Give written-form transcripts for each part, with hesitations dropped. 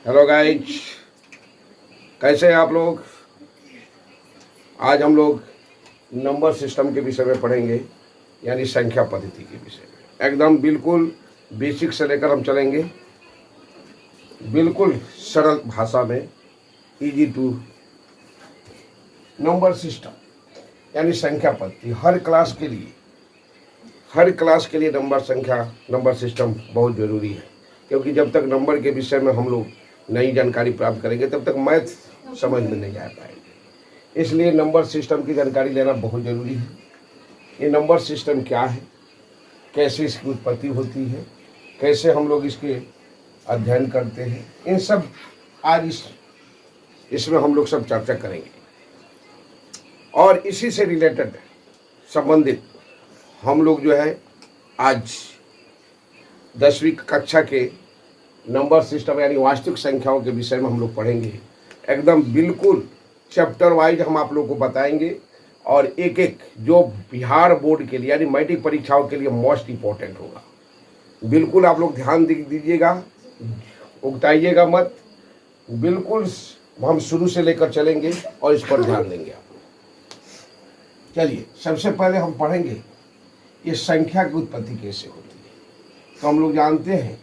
Hello guys, कैसे हैं आप लोग। आज हम लोग नंबर सिस्टम के विषय में पढ़ेंगे, यानी संख्या पद्धति के विषय में। एकदम बिल्कुल बेसिक से लेकर हम चलेंगे, बिल्कुल सरल भाषा में, इजी टू। नंबर सिस्टम यानी संख्या पद्धति हर क्लास के लिए नंबर सिस्टम बहुत ज़रूरी है, क्योंकि जब तक नंबर के विषय में हम लोग नई जानकारी प्राप्त करेंगे तब तक मैथ समझ में नहीं आ पाएंगे। इसलिए नंबर सिस्टम की जानकारी लेना बहुत ज़रूरी है। ये नंबर सिस्टम क्या है, कैसे इसकी उत्पत्ति होती है, कैसे हम लोग इसके अध्ययन करते हैं, इन सब आज इसमें हम लोग सब चर्चा करेंगे। और इसी से रिलेटेड संबंधित हम लोग जो है आज 10वीं कक्षा के नंबर सिस्टम यानी वास्तविक संख्याओं के विषय में हम लोग पढ़ेंगे। एकदम बिल्कुल चैप्टर वाइज हम आप लोगों को बताएंगे, और एक एक जो बिहार बोर्ड के लिए यानी मैट्रिक परीक्षाओं के लिए मोस्ट इम्पोर्टेंट होगा। बिल्कुल आप लोग ध्यान दीजिएगा, उगताइएगा मत। बिल्कुल हम शुरू से लेकर चलेंगे और इस पर ध्यान देंगे आप लोग। चलिए, सबसे पहले हम पढ़ेंगे ये संख्या की उत्पत्ति कैसे होती है। तो हम लोग जानते हैं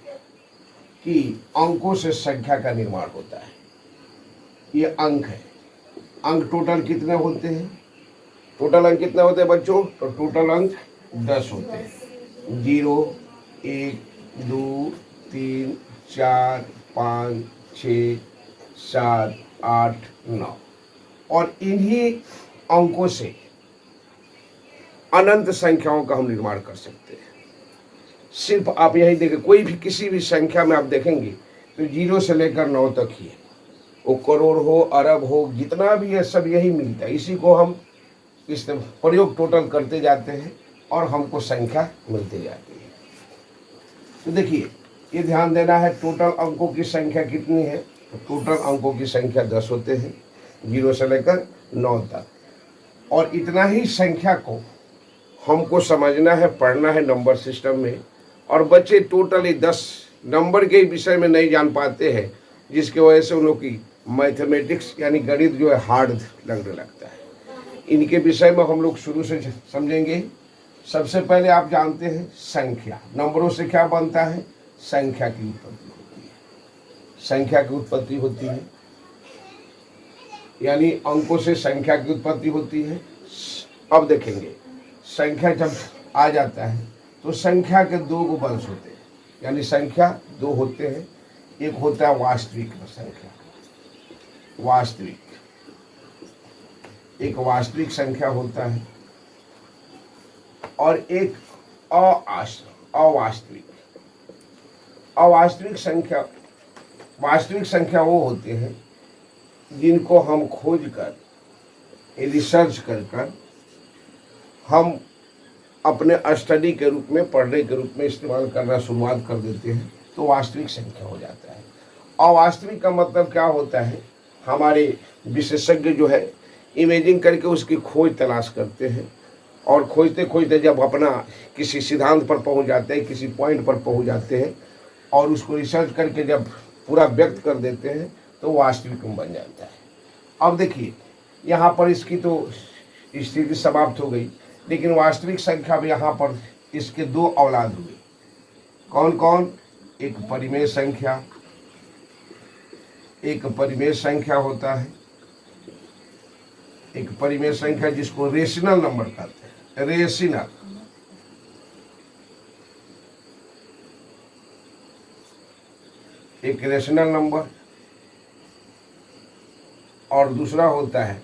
कि अंकों से संख्या का निर्माण होता है। ये अंक है। अंक टोटल कितने होते हैं? टोटल अंक कितने होते हैं बच्चों? तो टोटल अंक 10 होते हैं। 0, 1, 2, 3, 4, 5, 6, 7, 8, 9। और इन्हीं अंकों से अनंत संख्याओं का हम निर्माण कर सकते हैं। सिर्फ आप यही देखें, कोई भी किसी भी संख्या में आप देखेंगे तो 0 से लेकर 9 तक ही है। वो करोड़ हो, अरब हो, जितना भी है सब यही मिलता है। इसी को हम इस प्रयोग टोटल करते जाते हैं और हमको संख्या मिलती जाती है। तो देखिए, ये ध्यान देना है, टोटल अंकों की संख्या कितनी है? तो टोटल अंकों की संख्या 10 होते हैं, 0 से लेकर 9 तक। और इतना ही संख्या को हमको समझना है, पढ़ना है नंबर सिस्टम में। और बच्चे टोटली 10 नंबर के विषय में नहीं जान पाते हैं, जिसकी वजह से उन लोग की मैथमेटिक्स यानी गणित जो है हार्ड लगने लगता है। इनके विषय में हम लोग शुरू से समझेंगे। सबसे पहले आप जानते हैं संख्या, नंबरों से क्या बनता है? संख्या की उत्पत्ति होती है। संख्या की उत्पत्ति होती है यानी अंकों से संख्या की उत्पत्ति होती है। अब देखेंगे, संख्या जब आ जाता है तो संख्या के 2 वंश होते हैं, यानी संख्या 2 होते हैं। एक होता है वास्तविक संख्या, एक वास्तविक संख्या होता है, और एक अवास्तविक संख्या। वास्तविक संख्या वो होते हैं जिनको हम खोज कर, रिसर्च कर हम अपने स्टडी के रूप में, पढ़ने के रूप में इस्तेमाल करना शुरुआत कर देते हैं, तो वास्तविक संख्या हो जाता है। अवास्तविक का मतलब क्या होता है? हमारे विशेषज्ञ जो है इमेजिंग करके उसकी खोज तलाश करते हैं, और खोजते खोजते जब अपना किसी सिद्धांत पर पहुंच जाते हैं, किसी पॉइंट पर पहुंच जाते हैं, और उसको रिसर्च करके जब पूरा व्यक्त कर देते हैं, तो वास्तविक बन जाता है। अब देखिए, यहाँ पर इसकी तो स्थिति समाप्त हो गई, लेकिन वास्तविक संख्या में यहाँ पर इसके 2 औलाद हुए। कौन कौन? एक परिमेय संख्या होता है, एक परिमेय संख्या जिसको रेशनल नंबर कहते हैं। रेशनल एक रेशनल नंबर, और दूसरा होता है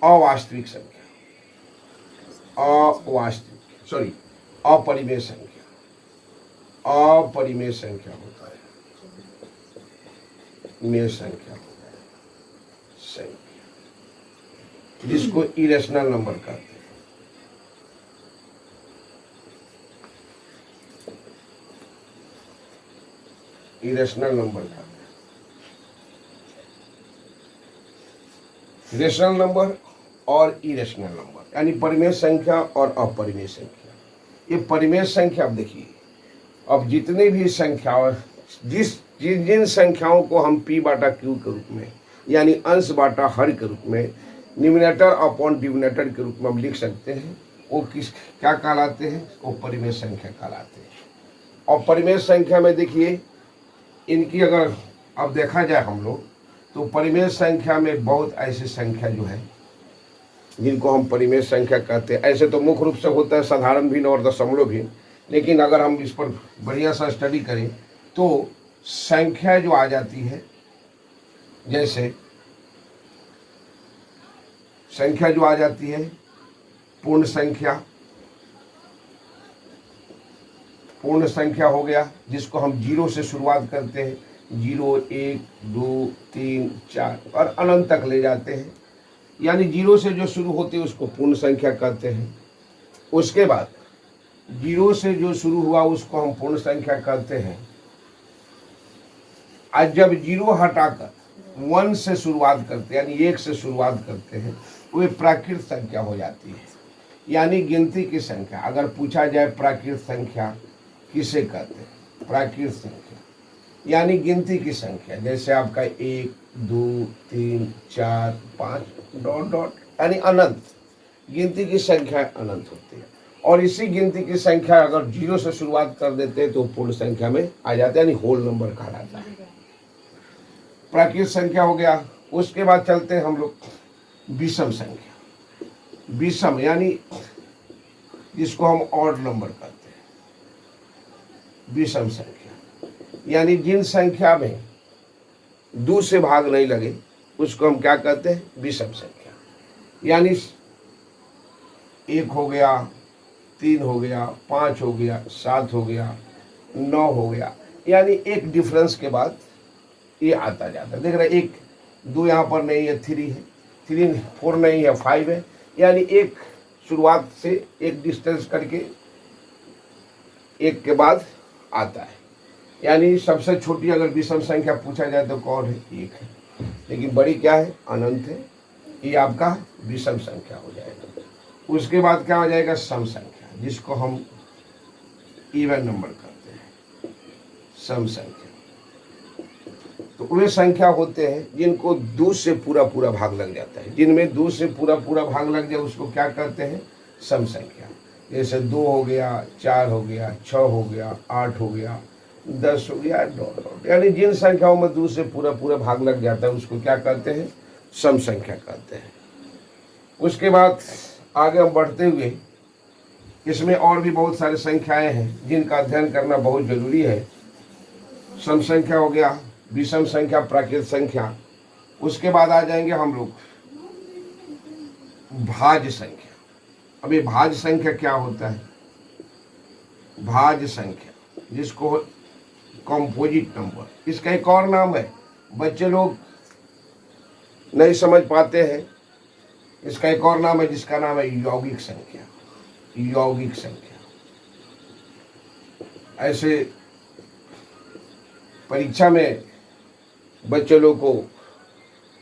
अवास्तविक संख्या, अपरिमेय संख्या होता है। मेय संख्या होता है संख्या, जिसको इरेशनल नंबर कहते हैं। इरेशनल नंबर कहते हैं। रेशनल नंबर और इरेशनल नंबर यानी परिमेय संख्या और अपरिमेय संख्या। ये परिमेय संख्या, अब देखिए, अब जितनी भी संख्या, जिन जिन संख्याओं को हम p बाटा q के रूप में यानी अंश बाटा हर के रूप में न्यूमरेटर अपॉन डिनोमिनेटर के रूप में हम लिख सकते हैं, वो किस क्या कहलाते हैं? वो परिमेय संख्या कहलाते हैं। और परिमेय संख्या में देखिए इनकी अगर अब देखा जाए हम लोग तो परिमेय संख्या में बहुत ऐसी संख्या जो है जिनको हम परिमेय संख्या कहते हैं। ऐसे तो मुख्य रूप से होता है साधारण भिन्न और दशमलव भिन्न, लेकिन अगर हम इस पर बढ़िया सा स्टडी करें तो संख्या जो आ जाती है, जैसे संख्या जो आ जाती है पूर्ण संख्या हो गया, जिसको हम 0 से शुरुआत करते हैं, 0 1 2 3 4 और अनंत तक ले जाते हैं, यानी 0 से जो शुरू होती है उसको पूर्ण संख्या कहते हैं। उसके बाद 0 से जो शुरू हुआ उसको हम पूर्ण संख्या कहते हैं। आज जब 0 हटाकर 1 से शुरुआत करते हैं यानी 1 से शुरुआत करते हैं, वे प्राकृत संख्या हो जाती है, यानी गिनती की संख्या। अगर पूछा जाए प्राकृत संख्या किसे कहते हैं? प्राकृत संख्या यानी गिनती की संख्या, जैसे आपका 1 2 3 4 5 डॉट डॉट यानी अनंत। गिनती की संख्या अनंत होती है, और इसी गिनती की संख्या अगर 0 से शुरुआत कर देते हैं तो पूर्ण संख्या में आ जाता है, यानी होल नंबर कहलाता है। प्राकृत संख्या हो गया। उसके बाद चलते हैं हम लोग विषम संख्या। विषम यानी जिसको हम ऑड नंबर कहते हैं। विषम संख्या यानी जिन संख्या में 2 से भाग नहीं लगे उसको हम क्या कहते हैं? विषम संख्या। यानी 1 हो गया, 3 हो गया, 5 हो गया, 7 हो गया, 9 हो गया, यानी एक डिफरेंस के बाद ये आता जाता है। देख रहे 1 2 यहाँ पर नहीं है, 3 है, 3 4 नहीं है, 5 है, यानी एक शुरुआत से एक डिस्टेंस करके एक के बाद आता है। यानी सबसे छोटी अगर विषम संख्या पूछा जाए तो कौन है? 1 है, लेकिन बड़ी क्या है? अनंत है। ये आपका विषम संख्या हो जाएगा। उसके बाद क्या हो जाएगा? सम संख्या, जिसको हम इवन नंबर कहते हैं, सम संख्या। तो वे संख्या होते हैं जिनको 2 से पूरा पूरा भाग लग जाता है। जिनमें 2 से पूरा पूरा भाग लग जाए उसको क्या कहते हैं? सम संख्या। जैसे 2 हो गया, 4 हो गया, 6 हो गया, 8 हो गया, 10 हो गया, डॉट डॉट, यानी जिन संख्याओं में 2 से पूरा पूरा भाग लग जाता है उसको क्या कहते हैं? सम संख्या कहते हैं। उसके बाद आगे हम बढ़ते हुए इसमें और भी बहुत सारी संख्याएं हैं जिनका अध्ययन करना बहुत जरूरी है। सम संख्या हो गया, विषम संख्या, प्राकृत संख्या। उसके बाद आ जाएंगे हम लोग भाज्य संख्या। अब ये भाज्य संख्या क्या होता है? भाज्य संख्या जिसको कंपोजिट नंबर, इसका एक और नाम है, बच्चे लोग नहीं समझ पाते हैं। इसका एक और नाम है जिसका नाम है यौगिक संख्या। यौगिक संख्या ऐसे परीक्षा में बच्चे लोग को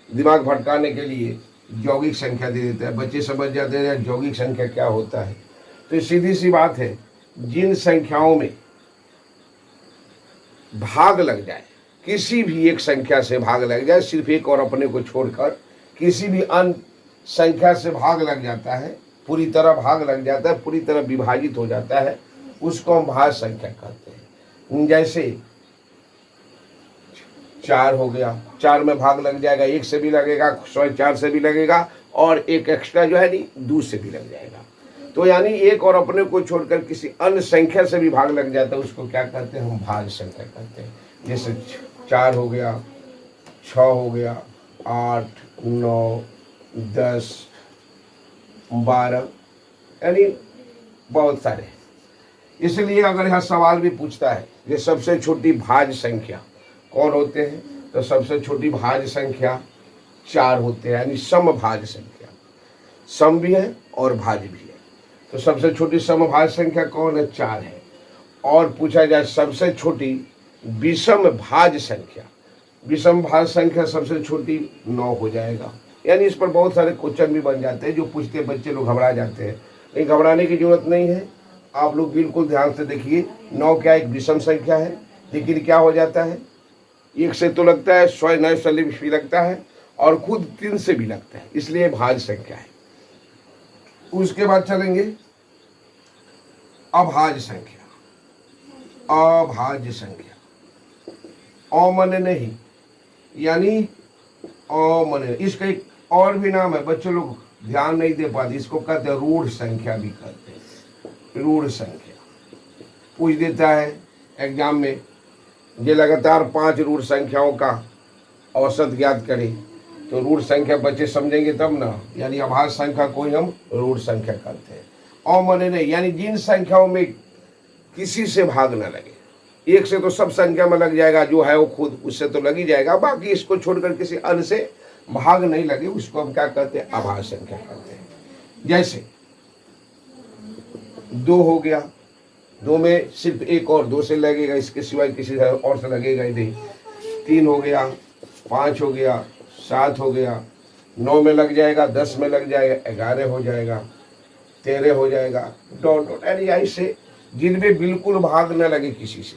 दिमाग भटकाने के लिए यौगिक संख्या दे देता है। बच्चे समझ जाते हैं यौगिक संख्या क्या होता है। तो सीधी सी बात है, जिन संख्याओं में भाग लग जाए, किसी भी एक संख्या से भाग लग जाए, सिर्फ एक और अपने को छोड़कर किसी भी अन्य संख्या से भाग लग जाता है, पूरी तरह भाग लग जाता है, पूरी तरह विभाजित हो जाता है, उसको हम भाज्य संख्या कहते हैं। जैसे 4 हो गया, 4 में भाग लग जाएगा, 1 से भी लगेगा, 4 से भी लगेगा, और एक एक्स्ट्रा जो है नहीं 2 से भी लग जाएगा। तो यानी एक और अपने को छोड़कर किसी अन्य संख्या से भी भाग लग जाता है, उसको क्या कहते हैं? हम भाज्य संख्या कहते हैं। जैसे 4 हो गया, 6 हो गया, 8 9 10 12, यानी बहुत सारे। इसलिए अगर यह सवाल भी पूछता है ये सबसे छोटी भाज्य संख्या कौन होते हैं, तो सबसे छोटी भाज्य संख्या 4 होते हैं, यानी समभाज्य संख्या। सम भी है और भाज्य भी है। तो सबसे छोटी समभाज्य संख्या कौन है? 4 है। और पूछा जाए सबसे छोटी विषम भाज्य संख्या, विषम भाज्य संख्या सबसे छोटी 9 हो जाएगा। यानी इस पर बहुत सारे क्वेश्चन भी बन जाते हैं जो पूछते बच्चे लोग घबरा जाते हैं। लेकिन घबराने की जरूरत नहीं है, आप लोग बिल्कुल ध्यान से देखिए। 9 क्या एक विषम संख्या है, लेकिन क्या हो जाता है? 1 से तो लगता है, 100 9 भी लगता है और खुद 3 से भी लगता है, इसलिए भाज्य संख्या है। उसके बाद चलेंगे अभाज्य संख्या। अभाज्य संख्या अमने नहीं, यानी अमने, इसका एक और भी नाम है, बच्चों लोग ध्यान नहीं दे पाते, इसको कहते हैं रूढ़ संख्या भी कहते हैं। रूढ़ संख्या पूछ देता है एग्जाम में, ये लगातार 5 रूढ़ संख्याओं का औसत ज्ञात करें, तो रूढ़ संख्या बच्चे समझेंगे तब ना, यानी अभाज्य संख्या को ही हम रूढ़ संख्या कहते हैं। अमने नहीं, यानी जिन संख्याओं में किसी से भाग न लगे। 1 से तो सब संख्या में लग जाएगा, जो है वो खुद उससे तो लग ही जाएगा, बाकी इसको छोड़कर किसी अन्य से भाग नहीं लगे, उसको हम क्या कहते हैं? अभाज्य संख्या कहते हैं। जैसे 2 हो गया, 2 में सिर्फ एक और 2 से लगेगा, इसके सिवाय किसी और से लगेगा ही नहीं। 3 हो गया, 5 हो गया, 7 हो गया, 9 में लग जाएगा, 10 में लग जाएगा, 11 हो जाएगा, 13 हो जाएगा, डॉट डॉट, यानी ऐसे जिनमें बिल्कुल भाग न लगे किसी से,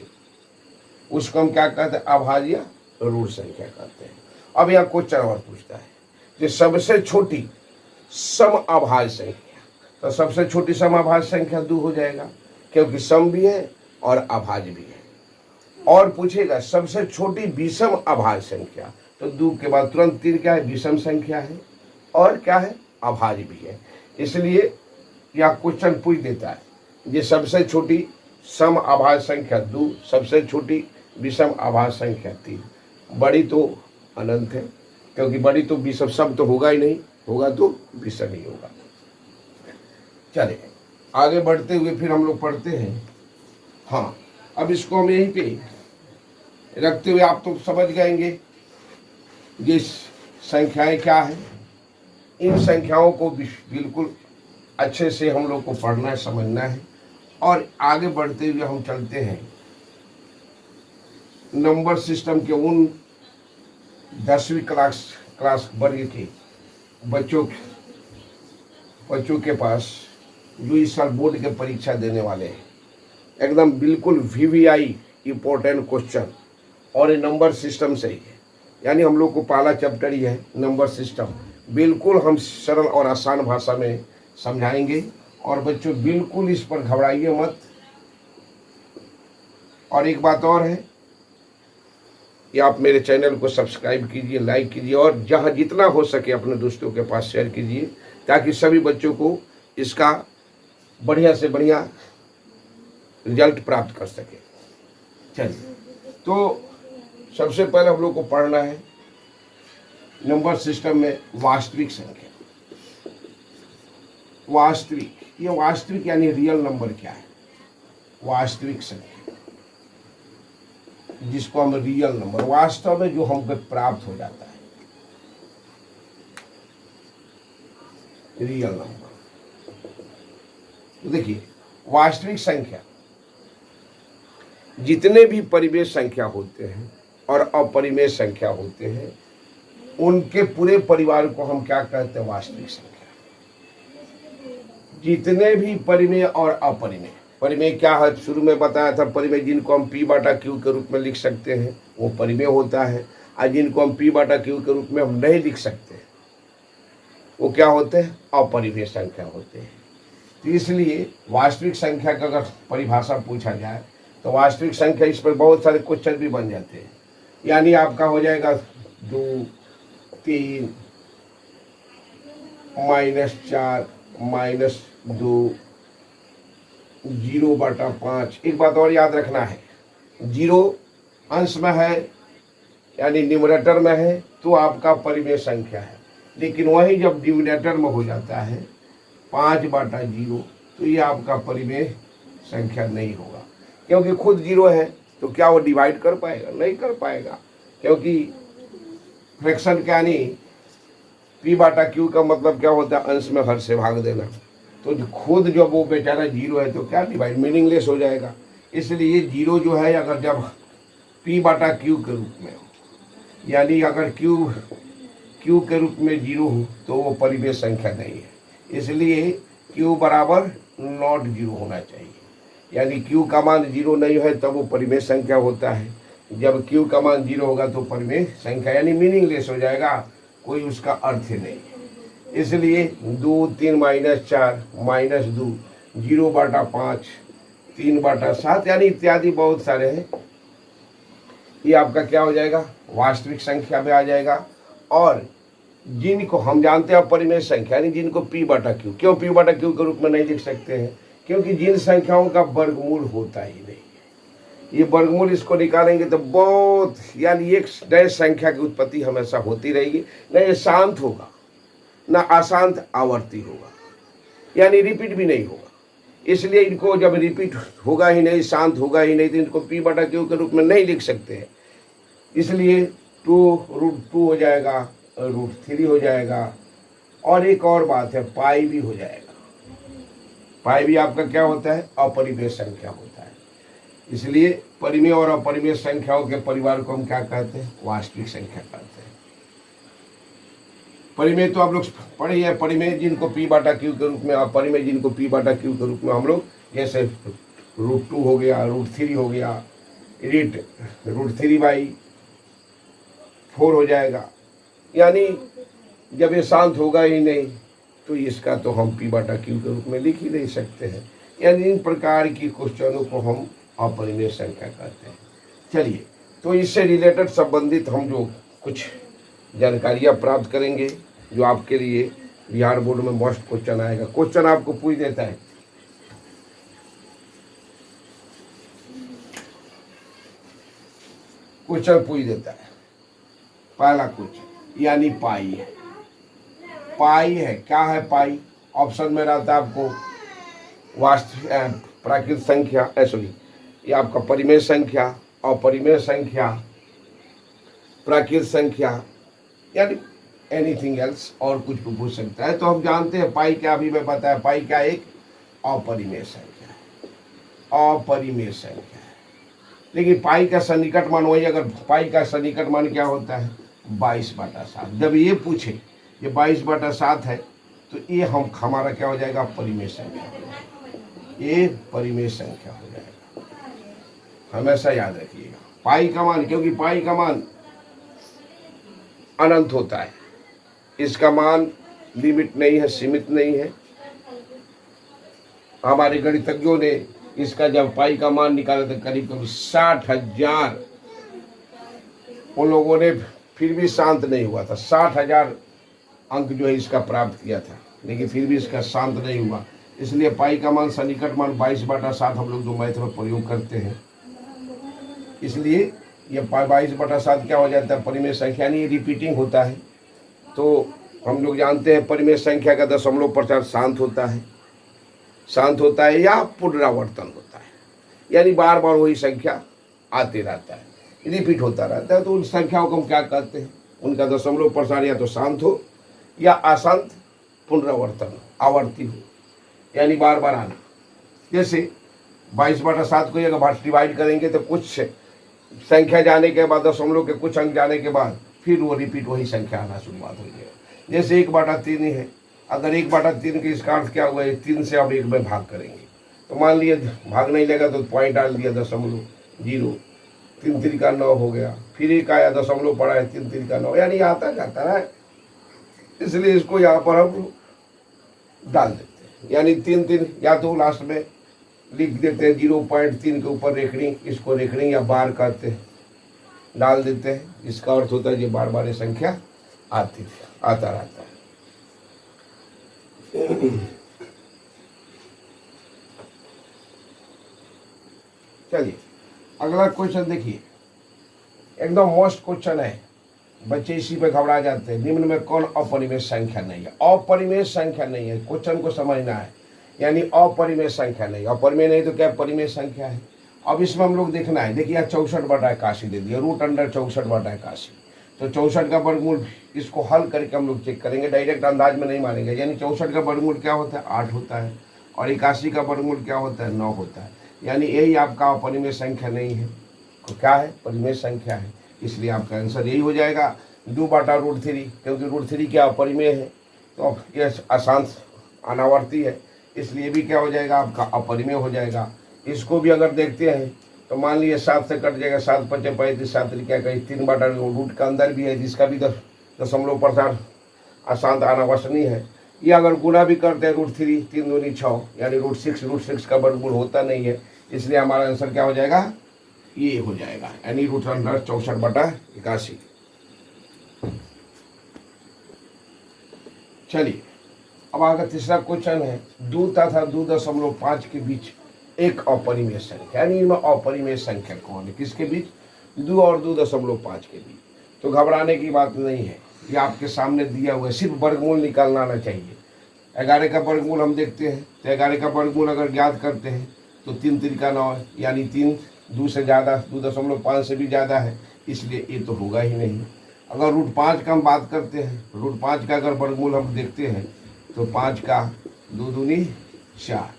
उसको हम क्या कहते हैं? अभाज्य रूढ़ संख्या कहते हैं। अब यहाँ क्वेश्चन और पूछता है कि सबसे छोटी सम अभाज्य संख्या, तो सबसे छोटी सम अभाज्य संख्या 2 हो जाएगा, क्योंकि सम भी है और अभाज्य भी है। और पूछेगा सबसे छोटी विषम अभाज्य संख्या, तो 2 के बाद तुरंत 3 क्या है? विषम संख्या है और क्या है? अभाज्य भी है। इसलिए यह क्वेश्चन पूछ देता है, ये सबसे छोटी सम अभाज्य संख्या 2, सबसे छोटी विषम अभाज्य संख्या 3। बड़ी तो अनंत है, क्योंकि बड़ी तो विषम सब तो होगा ही नहीं, होगा तो विषम ही होगा। चले आगे बढ़ते हुए फिर हम लोग पढ़ते हैं। हाँ, अब इसको हम यहीं पे रखते हुए आप तो समझ जाएंगे ये संख्याएं क्या है। इन संख्याओं को बिल्कुल अच्छे से हम लोग को पढ़ना है, समझना है। और आगे बढ़ते हुए हम चलते हैं नंबर सिस्टम के उन 10वीं क्लास वर्ग के बच्चों के पास जो इस साल बोर्ड के परीक्षा देने वाले हैं। एकदम बिल्कुल VVI इम्पोर्टेंट क्वेश्चन, और ये नंबर सिस्टम से ही है, यानी हम लोग को पहला चैप्टर ही है नंबर सिस्टम। बिल्कुल हम सरल और आसान भाषा में समझाएंगे, और बच्चों बिल्कुल इस पर घबराइए मत। और एक बात और है कि आप मेरे चैनल को सब्सक्राइब कीजिए, लाइक कीजिए, और जहाँ जितना हो सके अपने दोस्तों के पास शेयर कीजिए, ताकि सभी बच्चों को इसका बढ़िया से बढ़िया रिजल्ट प्राप्त कर सके। चलिए, तो सबसे पहले हम लोग को पढ़ना है नंबर सिस्टम में वास्तविक संख्या। वास्तविक, ये वास्तविक यानी रियल नंबर क्या है? वास्तविक संख्या, जिसको हम रियल नंबर, वास्तव में जो हमको प्राप्त हो जाता है, रियल नंबर। तो देखिए, वास्तविक संख्या जितने भी परिमेय संख्या होते हैं और अपरिमेय संख्या होते हैं, उनके पूरे परिवार को हम क्या कहते हैं? वास्तविक संख्या। जितने भी परिमेय और अपरिमेय, परिमेय क्या है? शुरू में बताया था, परिमेय जिनको हम P/Q के रूप में लिख सकते हैं वो परिमेय होता है, और जिनको हम P/Q के रूप में हम नहीं लिख सकते वो क्या होते हैं? अपरिमेय संख्या होते हैं। तो इसलिए वास्तविक संख्या का अगर परिभाषा पूछा जाए तो वास्तविक संख्या, इस पर बहुत सारे क्वेश्चन भी बन जाते हैं। यानी आपका हो जाएगा 2, 3, -4, -2, 0/5। एक बात और याद रखना है, 0 अंश में है यानी न्यूमरेटर में है तो आपका परिमेय संख्या है, लेकिन वही जब डिनोमिनेटर में हो जाता है 5/0 तो ये आपका परिमेय संख्या नहीं होगा, क्योंकि खुद 0 है तो क्या वो डिवाइड कर पाएगा? नहीं कर पाएगा, क्योंकि फ्रैक्शन क्या नहीं, P/Q का मतलब क्या होता है? अंश में हर से भाग देना। तो खुद जब वो बेचारा 0 है तो क्या डिवाइड, मीनिंगलेस हो जाएगा। इसलिए 0 जो है अगर जब P/Q के रूप में हो, यानी अगर Q के रूप में 0 हो तो वो परिमेय संख्या नहीं है। इसलिए Q बराबर नॉट 0 होना चाहिए, यानी Q का मान 0 नहीं है तब वो परिमेय संख्या होता है। जब q का मान 0 होगा तो परिमेय संख्या यानी मीनिंगलेस हो जाएगा, कोई उसका अर्थ ही नहीं। इसलिए 2 3 -4 -2 0/5 3/7 यानी इत्यादि बहुत सारे हैं। ये आपका क्या हो जाएगा, वास्तविक संख्या में आ जाएगा। और जिनको हम जानते हैं परिमेय संख्या यानी जिनको p/q, क्यों p/q के रूप में नहीं लिख सकते हैं, क्योंकि जिन संख्याओं का वर्गमूल होता ही नहीं, ये वर्गमूल इसको निकालेंगे तो बहुत यानी एक नए संख्या की उत्पत्ति हमेशा होती रहेगी, न ये शांत होगा न अशांत आवर्ती होगा, यानी रिपीट भी नहीं होगा। इसलिए इनको जब रिपीट होगा ही नहीं, शांत होगा ही नहीं, तो इनको p/q के रूप में नहीं लिख सकते हैं। इसलिए 2√2 हो जाएगा, √3 हो जाएगा। और एक और बात है, पाई भी हो जाएगा। पाई भी आपका क्या होता है, अपरिमेय संख्या होता है। इसलिए परिमेय और अपरिमेय संख्याओं के परिवार को हम क्या कहते हैं, वास्तविक संख्या कहते हैं। परिमेय तो आप लोग पढ़े हैं, परिमेय जिनको p/q के रूप में, अपरिमेय जिनको p/q के रूप में हम लोग जैसे √2 हो गया, √3 हो गया, √3/4 हो जाएगा। यानी जब ये शांत होगा ही नहीं तो इसका तो हम p/q के रूप में लिख ही नहीं सकते हैं। यानी इन प्रकार की क्वेश्चनों को हम अपरिमेय संख्या कहते हैं। चलिए, तो इससे रिलेटेड संबंधित हम जो कुछ जानकारियाँ प्राप्त करेंगे, जो आपके लिए बिहार बोर्ड में मोस्ट क्वेश्चन आएगा। क्वेश्चन आपको पूछ देता है, क्वेश्चन पूछ देता है, पहला क्वेश्चन यानी पाई है। पाई है, क्या है पाई? ऑप्शन में रहता है आपको वास्तविक प्राकृत संख्या, सॉरी ये आपका परिमेय संख्या, अपरिमेय संख्या, प्राकृत संख्या, यानी एनीथिंग एल्स, और कुछ भी पूछ सकता है। तो हम जानते हैं पाई क्या, अभी मैं बताया पाई क्या, एक अपरिमेय संख्या है, अपरिमेय संख्या है। लेकिन पाई का सन्निकट मान वही, अगर पाई का सन्निकट मान क्या होता है, 22/7। जब ये पूछे ये 22/7 है तो ये हमारा क्या हो जाएगा, परिमेय संख्या, ये परिमेय संख्या हो जाएगा। हमेशा याद रखिएगा पाई का मान, क्योंकि पाई का मान अनंत होता है, इसका मान लिमिट नहीं है, सीमित नहीं है। हमारे गणितज्ञों ने इसका जब पाई का मान निकाला था करीब 60,000, उन लोगों ने फिर भी शांत नहीं हुआ था। 60,000 अंक जो है इसका प्राप्त किया था, लेकिन फिर भी इसका शांत नहीं हुआ। इसलिए पाई का मान सन्निकट मान 22/7 हम लोग जो मैथ में प्रयोग करते हैं, इसलिए ये 22/7 क्या हो जाता है, परिमेय संख्या, नहीं रिपीटिंग होता है। तो हम लोग जानते हैं परिमेय संख्या का दशमलव प्रचार शांत होता है, शांत होता है या पुनरावर्तन होता है, यानी बार बार वही संख्या आते रहता है, रिपीट होता रहता है। तो उन संख्याओं को हम क्या कहते हैं, उनका दशमलव प्रसार या तो शांत हो या अशांत पुनरावर्तन आवर्ती हो, यानी बार बार आना। जैसे 22/7 को अगर डिवाइड करेंगे तो कुछ संख्या जाने के बाद, दशमलव के कुछ अंक जाने के बाद फिर वो रिपीट वही संख्या आना शुरुआत हो जाएगा। जैसे 1/3 ही है, अगर 1/3 के इसका अर्थ क्या हुआ है, 3 से अब 1 में भाग करेंगे तो मान लिया भाग नहीं लगा तो पॉइंट डाल दिया, 0.0, 3 3 9 हो गया, फिर एक आया दशमलव पड़ा है, 3 3 9, यानी आता जाता है। इसलिए इसको यहाँ पर हम डाल देते हैं, यानी 3 3, या तो लास्ट में लिख देते हैं 0.3 के ऊपर रेखनी, इसको रेखनी या बार कहते हैं, डाल देते हैं। इसका अर्थ होता है ये बार बार ये संख्या आता रहता है। चलिए अगला क्वेश्चन देखिए, एकदम मोस्ट क्वेश्चन है, बच्चे इसी पे घबरा जाते हैं। निम्न में कौन अपरिमेय संख्या नहीं है? अपरिमेय संख्या नहीं है, क्वेश्चन को समझना है, यानी अपरिमेय संख्या नहीं। अपरिमेय नहीं तो क्या परिमेय संख्या है? अब इसमें हम लोग देखना है, देखिए 64/81 दे दिया, √64/81। तो 64 का वर्गमूल, इसको हल करके हम लोग चेक करेंगे, डायरेक्ट अंदाज में नहीं मानेंगे। यानी 64 का वर्गमूल क्या होता है, 8 होता है, और 81 का वर्गमूल क्या होता है, 9 होता है। यानी यही आपका अपरिमेय संख्या नहीं है, तो क्या है, परिमेय संख्या है। इसलिए आपका आंसर यही हो जाएगा 2/√3, क्योंकि √3 क्या अपरिमेय है, तो ये अशांत अनावर्ती है, इसलिए भी क्या हो जाएगा, आपका अपरिमेय हो जाएगा। इसको भी अगर देखते हैं तो मान लीजिए 7 से कट जाएगा, 7 पचे 35, 7 क्या कहीं 3 बटा रूट का अंदर भी है जिसका भी 10.5% अशांत आना आवश्यक नहीं है। ये अगर गुना भी करते हैं √3, 3 दूनी 6 यानी √6 का वर्गमूल होता नहीं है, इसलिए हमारा आंसर क्या हो जाएगा, ये हो जाएगा यानी √64/81। चलिए अब आगे तीसरा क्वेश्चन है 2 तथा 2.5 के बीच एक अपरिमेय संख्या, यानी इनमें अपरिमेय संख्या कौन है, किसके बीच, 2 और 2.5 के बीच। तो घबराने की बात नहीं है, ये आपके सामने दिया हुआ है, सिर्फ वर्गमूल निकालना आना चाहिए। 11 का वर्गमूल हम देखते हैं, तो 11 का वर्गमूल अगर ज्ञात करते हैं तो 3 3 9 यानी 3 2 से ज़्यादा, 2.5 से भी ज़्यादा है, इसलिए ये तो होगा ही नहीं। अगर √5 का हम बात करते हैं, √5 का अगर वर्गमूल हम देखते हैं तो 5 का 2 दूनी 4,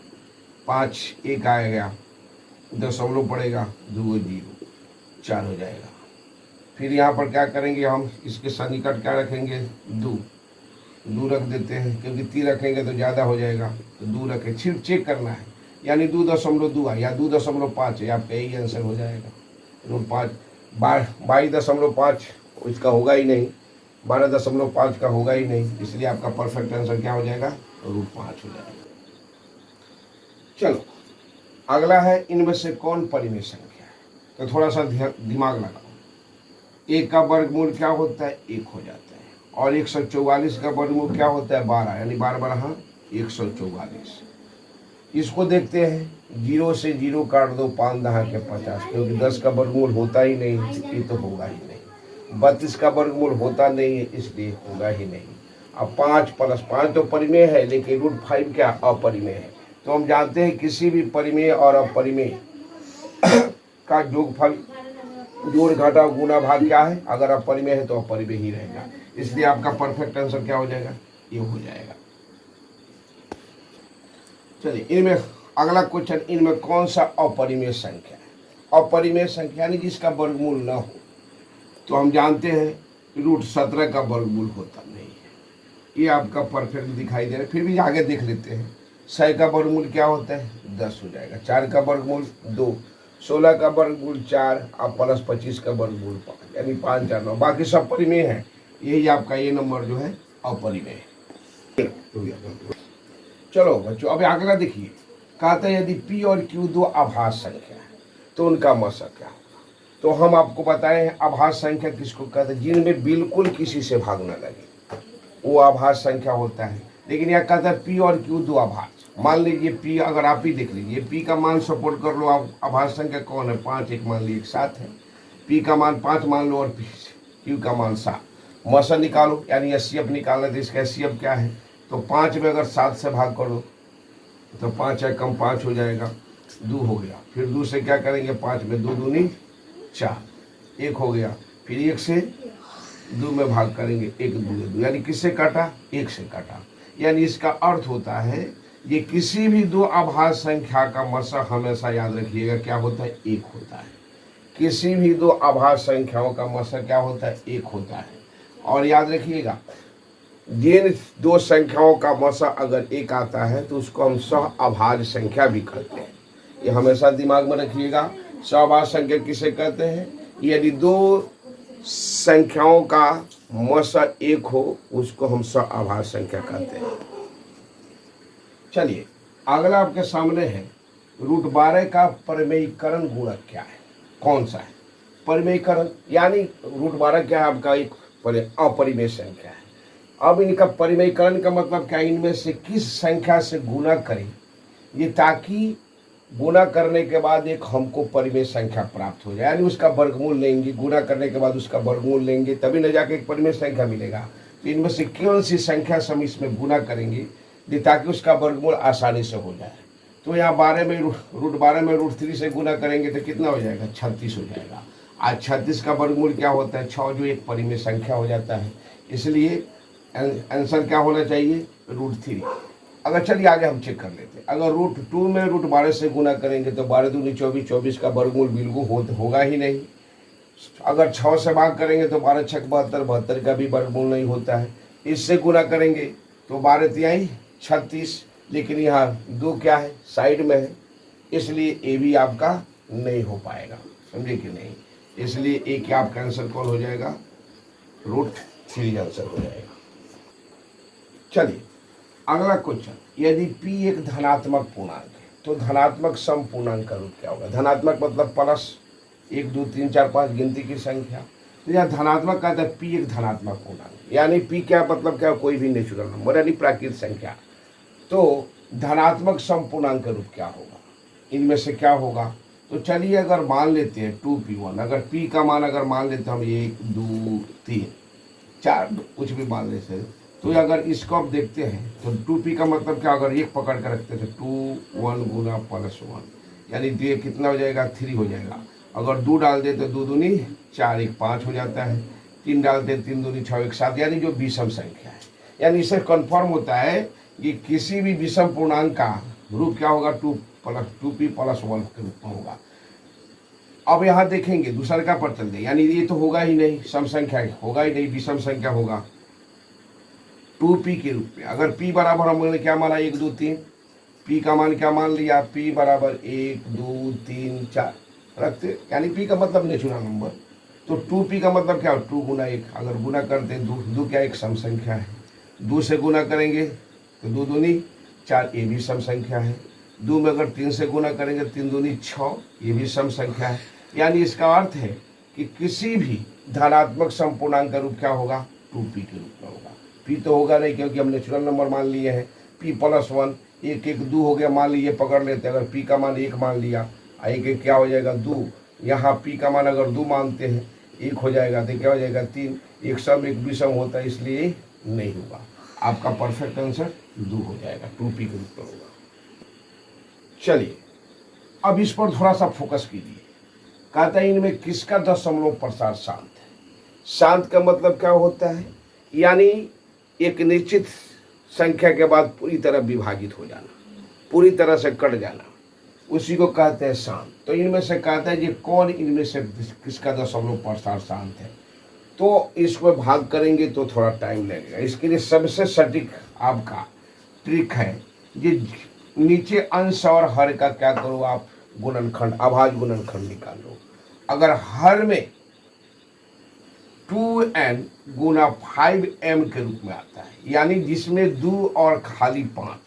5 1 आएगा, दशमलव पड़ेगा, 2 0, 4 हो जाएगा। फिर यहाँ पर क्या करेंगे हम, इसके सन्निकट क्या रखेंगे, 2 रख देते हैं, क्योंकि 3 रखेंगे तो ज़्यादा हो जाएगा, तो 2 रखें, सिर्फ चेक करना है, यानी 2.2 है या 2.5 है, आपका यही आंसर हो जाएगा। √5 22.5 इसका होगा ही नहीं, 12.5 का होगा ही नहीं, इसलिए आपका परफेक्ट आंसर क्या हो जाएगा, √5 हो जाएगा। चलो अगला है इनमें से कौन परिमेय संख्या है, तो थोड़ा सा दिमाग लगाओ। 1 का वर्गमूल क्या होता है, 1 हो जाता है, और 144 का वर्गमूल क्या होता है, 12, यानी 12 144। इसको देखते हैं, 0 से 0 काट दो, 5 10 के 50, क्योंकि 10 का वर्गमूल होता ही नहीं, ये तो होगा ही नहीं। 32 का वर्गमूल होता नहीं है, इसलिए होगा ही नहीं। अब 5 + 5 तो परिमेय है, लेकिन √5 क्या अपरिमेय है। तो हम जानते हैं किसी भी परिमेय और अपरिमेय का योगफल, जोड़ घटा गुना भाग क्या है, अगर अपरिमेय है तो अपरिमेय ही रहेगा, इसलिए आपका परफेक्ट आंसर क्या हो जाएगा, ये हो जाएगा। चलिए इनमें अगला क्वेश्चन, इनमें कौन सा अपरिमेय संख्या है, अपरिमेय संख्या यानी जिसका वर्गमूल न हो। तो हम जानते हैं √17 का वर्गमूल होता नहीं है, ये आपका परफेक्ट दिखाई दे रहा है। फिर भी आगे देख लेते हैं, 100 का वर्गमूल क्या होता है, 10 हो जाएगा। 4 का वर्गमूल 2, 16 का वर्गमूल 4 और +25 का वर्गमूल 5, यानी 5 4 9, बाकी सब परिमेय है। यही आपका ये नंबर जो है अपरिमेय है। चलो बच्चों अब अगला देखिए, कहते हैं यदि P और Q 2 आभास संख्या है तो उनका मसा क्या होगा। तो हम आपको बताए हैं आभास संख्या किसको कहते हैं, जिनमें बिल्कुल किसी से भाग न लगे, वो आभास संख्या होता है। लेकिन यह कहता है P और Q 2 आभास। मान लीजिए P, अगर आप ही देख लीजिए, P का मान सपोर्ट कर लो, आप आभास संख्या कौन है, 5, एक मान लीजिए 7 है, P का मान 5 मान लो और Q का मान 7, मसा निकालो, यानी HCF निकालना, तो इसका HCF क्या है, तो 5 में अगर 7 से भाग करो तो 5 है कम 5 हो जाएगा, 2 हो गया। फिर 2 से क्या करेंगे, 5 में 2 दूनी 4, 1 हो गया। फिर 1 से 2 में भाग करेंगे, 1 2 2, यानी किससे काटा, 1 से काटा। यानी इसका अर्थ होता है ये किसी भी 2 आभास संख्या का मसा हमेशा याद रखिएगा क्या होता है, 1 होता है। किसी भी 2 आभास संख्याओं का मसा क्या होता है, 1 होता है। और याद रखिएगा जिन 2 संख्याओं का मसा अगर 1 आता है तो उसको हम सहअभाज्य संख्या भी कहते हैं, ये हमेशा दिमाग में रखिएगा। सहअभाज्य संख्या किसे कहते हैं, यदि 2 संख्याओं का मसा 1 हो उसको हम सहअभाज्य संख्या कहते हैं। चलिए अगला आपके सामने है √12 का परिमेयीकरण गुणक क्या है, कौन सा है परिमेयीकरण, यानी √12 क्या है, आपका एक अपरिमेय संख्या है। अब इनका परिमेयीकरण का मतलब क्या, इनमें से किस संख्या से गुना करें, ये ताकि गुना करने के बाद एक हमको परिमेय संख्या प्राप्त हो जाए, यानी उसका वर्गमूल लेंगे, गुना करने के बाद उसका वर्गमूल लेंगे तभी न जाके एक परिमेय संख्या मिलेगा। तो इनमें से कौन सी संख्या से हम इसमें गुना करेंगे ताकि उसका वर्गमूल आसानी से हो जाए। तो यहाँ 12 में √12 में √3 से गुना करेंगे तो कितना हो जाएगा, 36 हो जाएगा। आज 36 का वर्गमूल क्या होता है, 6, जो एक परिमेय संख्या हो जाता है, इसलिए आंसर क्या होना चाहिए, √3। अगर चलिए आगे हम चेक कर लेते हैं, अगर √2 में √12 से गुना करेंगे तो 12 दूनी 24, 24 का वर्गमूल बिल्कुल होगा ही नहीं। अगर 6 से भाग करेंगे तो 12 6 72, 72 का भी वर्गमूल नहीं होता है। इससे गुना करेंगे तो 12 तिहाई 36, लेकिन यहाँ 2 क्या है, साइड में है, इसलिए ये भी आपका नहीं हो पाएगा, समझे कि नहीं। इसलिए ए क्या आपका आंसर कौन हो जाएगा, √3 आंसर हो जाएगा। चलिए अगला क्वेश्चन, यदि p एक धनात्मक पूर्णांक है तो धनात्मक सम पूर्णांक का रूप क्या होगा। धनात्मक मतलब प्लस 1 2 3 4 5 गिनती की संख्या। तो यहाँ धनात्मक का है p एक धनात्मक पूर्णांक, यानी p क्या मतलब क्या, कोई भी नेचुरल नंबर यानी प्राकृतिक संख्या। तो धनात्मक सम पूर्णांक का रूप क्या होगा, इनमें से क्या होगा। तो चलिए अगर मान लेते हैं 2p1, अगर p का मान अगर मान लेते हैं हम 1 2 3 4 कुछ भी मान लेते हैं, तो अगर इसको आप देखते हैं तो 2p का मतलब क्या, अगर एक पकड़ कर रखते थे 2 1 गुना +1 यानी ये कितना हो जाएगा 3 हो जाएगा। अगर 2 डाल दे तो 2 दूनी 4 1 5 हो जाता है, 3 डालते 3 दूनी 6 1 7 यानी जो विषम संख्या है। यानी इससे कन्फर्म होता है कि किसी भी विषम पूर्णांक का रूप क्या होगा 2p + 1 के रूप में होगा। अब यहाँ देखेंगे दूसरा का पर चल दे, यानी ये तो होगा ही नहीं, सम संख्या होगा ही नहीं, विषम संख्या होगा 2p के रूप में। अगर p बराबर हमने क्या माना 1 2 3, p का मान क्या मान लिया, p बराबर 1 2 3 4 रखते, यानी p का मतलब नेचुरल नंबर। तो 2p का मतलब क्या, 2 गुना 1, अगर गुना करते हैं 2 क्या एक सम संख्या है, 2 से गुना करेंगे तो 2 दूनी 4 ये भी सम संख्या है, 2 में अगर 3 से गुना करेंगे 3 दूनी 6 ये भी सम संख्या है। यानी इसका अर्थ है कि किसी भी धनात्मक सम पूर्णांक का रूप क्या होगा 2p के रूप में होगा। p तो होगा नहीं क्योंकि हम नेचुरल नंबर मान लिए हैं, p + 1 1 1 2 हो गया, मान लीजिए पकड़ लेते हैं, अगर p का मान 1 मान लिया 1 1 क्या हो जाएगा 2, यहाँ p का मान अगर 2 मानते हैं 1 हो जाएगा तो क्या हो जाएगा 3, एक सम एक विषम होता है इसलिए नहीं होगा। आपका परफेक्ट आंसर 2 हो जाएगा, 2p के रूप में होगा। चलिए अब इस पर थोड़ा सा फोकस कीजिए। कहता है इनमें किसका दशमलव प्रसार शांत है। शांत का मतलब क्या होता है, यानी एक निश्चित संख्या के बाद पूरी तरह विभाजित हो जाना, पूरी तरह से कट जाना, उसी को कहते हैं शांत। तो इनमें से कहता है ये कौन इनमें से किसका दशमलव प्रसार शांत है। तो इसको भाग करेंगे तो थोड़ा टाइम लगेगा। इसके लिए सबसे सटीक आपका ट्रिक है, ये नीचे अंश और हर का क्या करो आप गुणनखंड, अभाज्य गुणनखंड निकालो। अगर हर में 2n गुना 5m के रूप में आता है, यानी जिसमें 2 और खाली 5,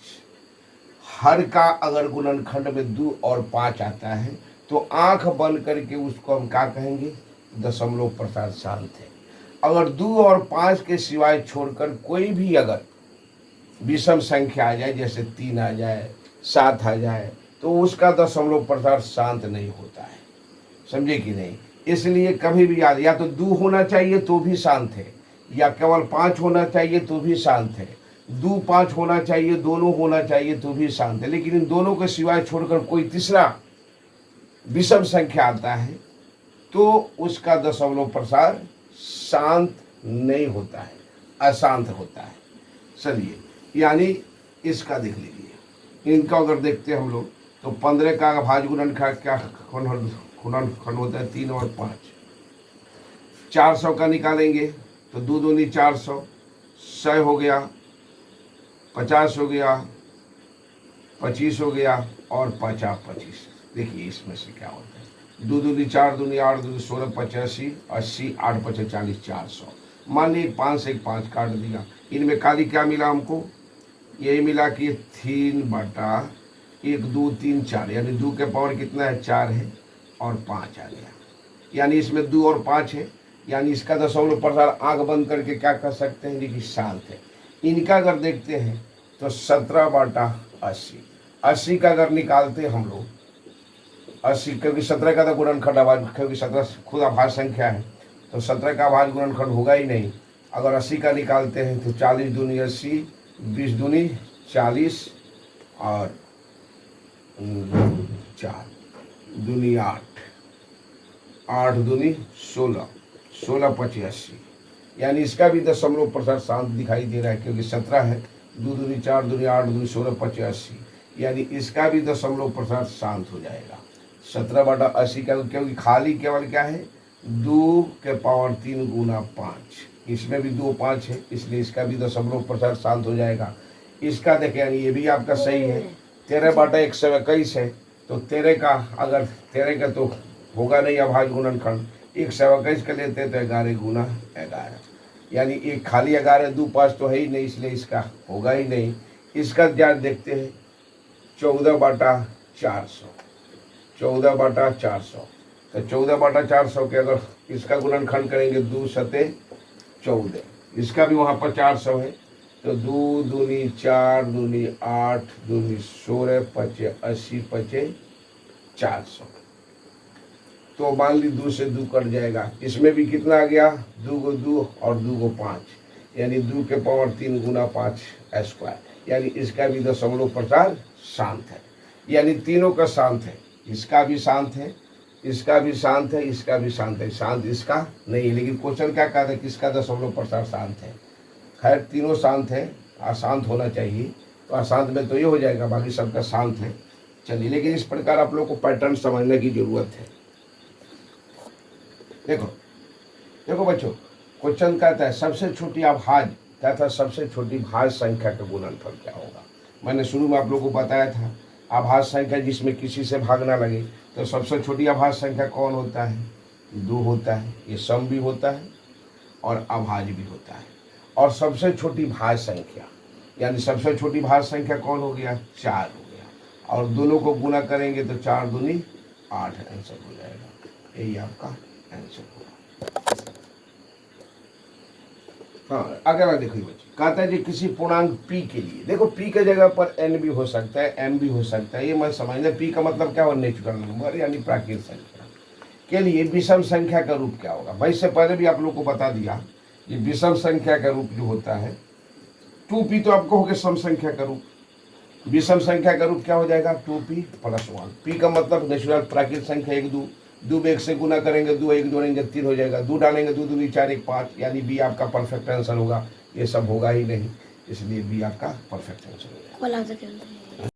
हर का अगर गुणनखंड में 2 और 5 आता है तो आंख बंद करके उसको हम क्या कहेंगे दशमलव प्रसार शांत है। अगर 2 और 5 के सिवाय छोड़कर कोई भी अगर विषम संख्या आ जाए, जैसे 3 आ जाए 7 आ जाए, तो उसका दशमलव प्रसार शांत नहीं होता है, समझे कि नहीं। इसलिए कभी भी याद, या तो 2 होना चाहिए तो भी शांत है, या केवल 5 होना चाहिए तो भी शांत है, 2 5 होना चाहिए, दोनों होना चाहिए तो भी शांत है। लेकिन इन दोनों के सिवाय छोड़कर कोई तीसरा विषम संख्या आता है तो उसका दशमलव प्रसार शांत नहीं होता है, अशांत होता है। चलिए यानी इसका देख लीजिए, इनका अगर देखते हैं हम लोग तो 15 का अभाज्य गुणनखंड क्या गुणनखंड होता है 3 और 5। 400 का निकालेंगे तो 2 दूनी 400, 100 हो गया, 50 हो गया, 25 हो गया और 50 25। देखिए इसमें से क्या होता है, 2 दूनी 4 दूनी 8 दूनी 16 85 80 8 5 40 400। मान लीजिए 5 से 5 काट दिया, इनमें खाली क्या मिला हमको, यही मिला कि 3 बटा 1 2 3 4, यानी 2 के पावर कितना है 4 है और 5 आ गया, यानी इसमें 2 और 5 है, यानी इसका दशमलव प्रसार आंख बंद करके क्या कर सकते हैं कि शांत है। इनका अगर देखते हैं तो 17 बटा 80, 80 का अगर निकालते हैं हम लोग 80, क्योंकि 17 का तो गुणनखंड आभाज्य, क्योंकि 17 खुद अभाज्य संख्या है तो 17 का अभाज्य गुणनखंड होगा ही नहीं। अगर 80 का निकालते हैं तो 40 दूनी 80, 20 दूनी 40 और 4 दूनी 8, 8 दूनी 16, 16 25 80, यानी इसका भी दशमलव प्रसार शांत दिखाई दे रहा है, क्योंकि 17 है, 2 दूनी 4 दूनी 8 दूनी 16 25 80, यानी इसका भी दशमलव प्रसार शांत हो जाएगा 17 बटा 80 का, क्योंकि खाली केवल क्या है 2 के पावर 3 गुना 5, इसमें भी 2 5 है, इसलिए इसका भी दशमलव प्रसार शांत हो जाएगा। इसका देखें यानी ये भी आपका सही है, 13 बटा 121 है, तो 13 का, अगर 13 का तो होगा नहीं अभाज्य गुणनखंड, 1 से 21 का लेते हैं तो 11 गुना 11, यानी एक खाली 11 2 5 तो है ही नहीं, इसलिए इसका होगा ही नहीं। इसका ज्ञात देखते हैं 14/400, 14/400, तो 14/400 के अगर इसका गुणनखंड करेंगे 2 सते 14, इसका भी वहाँ पर 400 है, तो 2 दूनी 4 दूनी 8 दूनी 16 पचे 80 पचे 400, तो मान ली 2 से 2 कट जाएगा। इसमें भी कितना आ गया, 2 को 2 और 2 को 5, यानी 2 के पावर 3 गुना 5 स्क्वायर, यानी इसका भी दशमलव प्रसार शांत है, यानी तीनों का शांत है, इसका भी शांत है, इसका भी शांत है, इसका भी शांत है, शांत इसका नहीं है। लेकिन क्वेश्चन क्या कहता है, किसका दशमलव प्रसार शांत है? खैर तीनों शांत है, अशांत होना चाहिए, तो अशांत में तो ये हो जाएगा, बाकी सबका शांत है। चलिए, लेकिन इस प्रकार आप लोग को पैटर्न समझने की जरूरत है। देखो देखो बच्चों, क्वेश्चन कहता है सबसे छोटी अभाज्य, कहता है सबसे छोटी भाज्य संख्या का गुणनफल क्या होगा। मैंने शुरू में आप लोग को बताया था, अभाज्य संख्या जिसमें किसी से भाग ना लगे, तो सबसे छोटी अभाज्य संख्या कौन होता है? 2 होता है, ये सम भी होता है और अभाज्य भी होता है। और सबसे छोटी भाज्य संख्या, यानी सबसे छोटी भाज्य संख्या कौन हो गया? 4 हो गया, और दोनों को गुना करेंगे तो 4 दूनी 8 आंसर हो जाएगा, यही आपका आंसर होगा। हाँ, आगे बात देखिए बच्चे, कहता है कि किसी पूर्णांक p के लिए, देखो p के जगह पर n भी हो सकता है, m भी हो सकता है, ये मैं समझना। p का मतलब क्या हो? नेचुरल नंबर, यानी प्राकृतिक संख्या के लिए विषम संख्या का रूप क्या होगा। मैं इससे पहले भी आप लोग को बता दिया, ये विषम संख्या का रूप जो होता है 2p, तो आपको हो गया सम संख्या का रूप। विषम संख्या का रूप क्या हो जाएगा? 2p + 1। p का मतलब नेचुरल प्राकृतिक संख्या 1 2, 2 में 1 से गुना करेंगे 2, 1 जोड़ेंगे 3 हो जाएगा, 2 डालेंगे 2 दूनी 4 1 5, यानी बी आपका परफेक्ट आंसर होगा। ये सब होगा ही नहीं, इसलिए बी आपका परफेक्ट आंसर होगा।